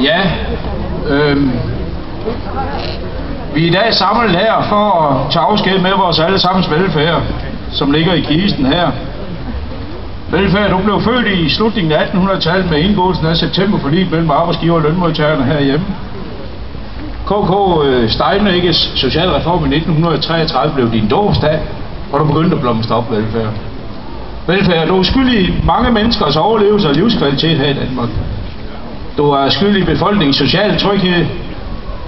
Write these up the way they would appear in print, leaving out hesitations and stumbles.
Ja, vi er i dag samlet her for at tage afsked med vores allesammens velfærd, som ligger i kisten her. Velfærd, du blev født i slutningen af 1800-tallet med indgåelsen af septemberforliget mellem arbejdsgiver og lønmodtagerne herhjemme. KK Steinmækkes socialreform i 1933 blev din dåbsdag, og du begyndte at blomstre op velfærd. Velfærd, du er skyldig i mange menneskers overlevelse og livskvalitet her i Danmark. Du er skyldig i befolkningens sociale tryghed,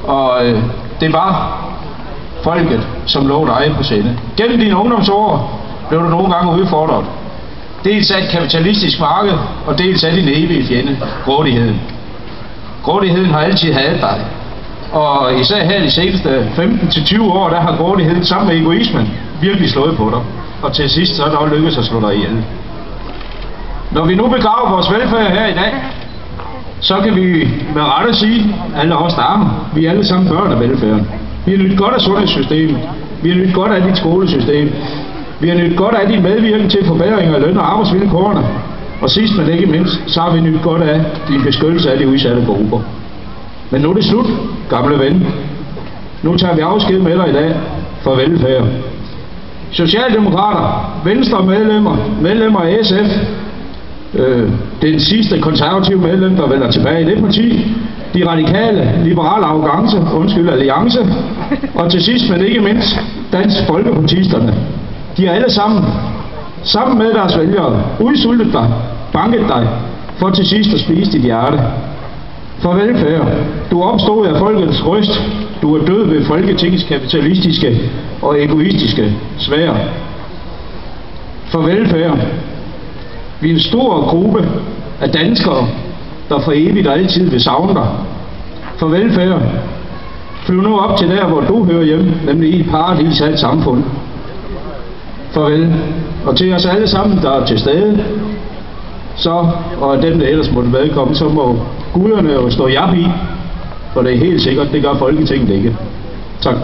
og det var folket, som lå dig på sinde. Gennem dine ungdomsår blev du nogle gange udfordret. Dels af et kapitalistisk marked, og dels af din evige fjende, grådigheden. Grådigheden har altid hadet dig. Og især her de seneste 15-20 år, der har grådigheden sammen med egoismen virkelig slået på dig. Og til sidst så er det også lykkedes at slå dig ihjel. Når vi nu begraver vores velfærd her i dag, så kan vi med rette sige, alle os der vi er alle sammen børn af velfærden. Vi har nydt godt af sundhedssystemet. Vi har nydt godt af dit skolesystem. Vi har nydt godt af din medvirken til forbedring af løn- og arbejdsvilkårene. Og sidst men ikke mindst, så har vi nydt godt af din beskyttelse af de udsatte grupper. Men nu er det slut, gamle ven. Nu tager vi afsked med dig i dag for velfærd. Socialdemokrater, Venstre medlemmer af SF, den sidste konservative medlem, der vender tilbage i det parti, de radikale, liberale alliance, og til sidst, men ikke mindst, Dansk Folkepartisterne. De har alle sammen med deres vælgere, udsultet dig, banket dig, for til sidst at spise dit hjerte. For velfærd, du opstod af folkets røst, du er død ved Folketingets kapitalistiske og egoistiske sværd. For velfærd, vi er en stor gruppe af danskere, der for evigt og altid vil savne dig. For velfærd, flyv nu op til der, hvor du hører hjemme, nemlig i et paradis af et samfund. Farvel. Og til os alle sammen, der er til stede, så, og dem, der ellers måtte velkomme, så må guderne jo stå jer i, for det er helt sikkert, det gør Folketinget ikke. Tak.